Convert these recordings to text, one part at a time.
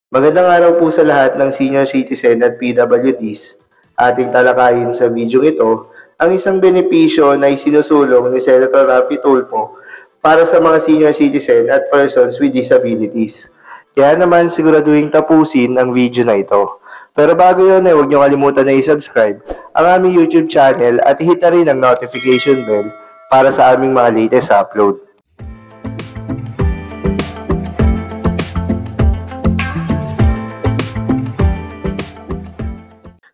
Magandang araw po sa lahat ng senior citizen at PWDs. Ating talakayin sa video ito ang isang benepisyo na isinusulong ni Senator Raffy Tulfo para sa mga senior citizen at persons with disabilities. Kaya naman siguraduhin tapusin ang video na ito. Pero bago yun huwag niyo kalimutan na i-subscribe ang aming YouTube channel at hit na rin ang notification bell para sa aming mga latest upload.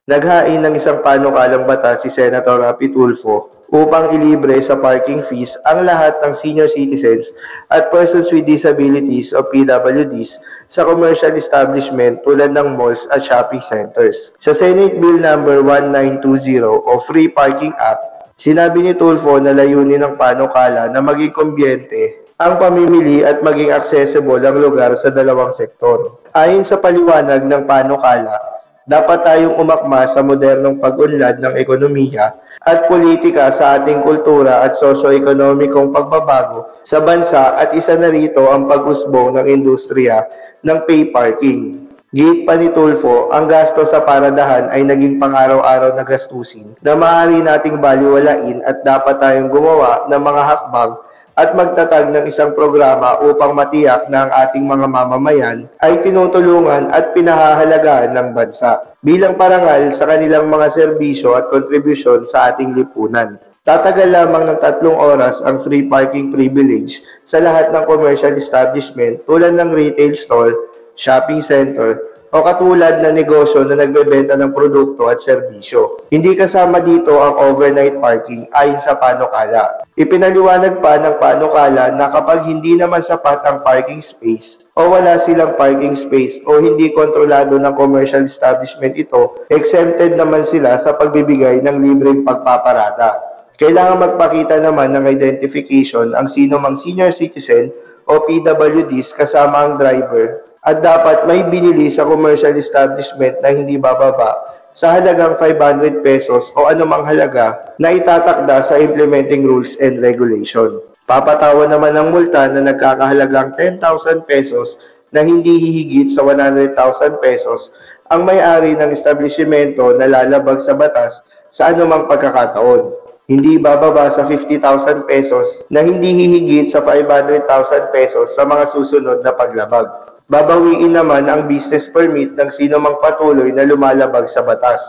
Naghain ng isang panukalang batas si Senator Raffy Tulfo upang ilibre sa parking fees ang lahat ng senior citizens at persons with disabilities o PWDs sa commercial establishment tulad ng malls at shopping centers. Sa Senate Bill number 1920 o Free Parking Act, sinabi ni Tulfo na layunin ng panukala na maging kumbyente ang pamimili at maging accessible ang lugar sa dalawang sektor. Ayon sa paliwanag ng panukala, dapat tayong umakma sa modernong pag-unlad ng ekonomiya at politika sa ating kultura at socio-ekonomikong pagbabago sa bansa at isa na rito ang pag-usbong ng industriya ng pay parking. Giit pa ni Tulfo, ang gasto sa paradahan ay naging pang-araw-araw na gastusin na maaari nating baliwalain at dapat tayong gumawa ng mga hakbang at magtatag ng isang programa upang matiyak na ang ating mga mamamayan ay tinutulungan at pinahahalagaan ng bansa bilang parangal sa kanilang mga serbisyo at kontribusyon sa ating lipunan. Tatagal lamang ng 3 oras ang free parking privilege sa lahat ng commercial establishment tulad ng retail store, shopping center, o katulad na negosyo na nagbebenta ng produkto at serbisyo. Hindi kasama dito ang overnight parking ayon sa panukala. Ipinaliwanag pa ng panukala na kapag hindi naman sapat ang parking space o wala silang parking space o hindi kontrolado ng commercial establishment ito, exempted naman sila sa pagbibigay ng libreng pagpaparada. Kailangan magpakita naman ng identification ang sino mang senior citizen o PWDs kasama ang driver at dapat may binili sa commercial establishment na hindi bababa sa halagang 500 pesos o anumang halaga na itatakda sa implementing rules and regulation. Papatawan naman ng multa na nagkakahalagang 10,000 pesos na hindi hihigit sa 100,000 pesos ang may-ari ng establishmento na lalabag sa batas sa anumang pagkakataon. Hindi bababa sa 50,000 pesos na hindi hihigit sa 500,000 pesos sa mga susunod na paglabag. Babawiin naman ang business permit ng sino mang patuloy na lumalabag sa batas.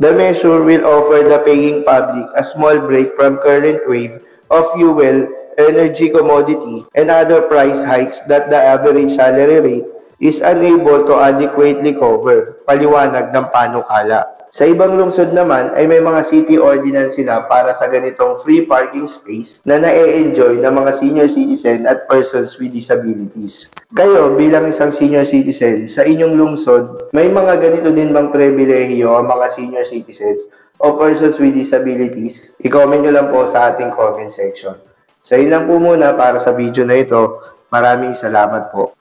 The measure will offer the paying public a small break from current wave of fuel, energy commodity, and other price hikes that the average salary rate is unable to adequately cover, paliwanag ng panukala. Sa ibang lungsod naman ay may mga city ordinance sila para sa ganitong free parking space na na-enjoy ng mga senior citizen at persons with disabilities. Kayo bilang isang senior citizen sa inyong lungsod, may mga ganito din bang pribilehiyo ang mga senior citizens o persons with disabilities? I-comment nyo lang po sa ating comment section. Sa ilan po muna para sa video na ito. Maraming salamat po.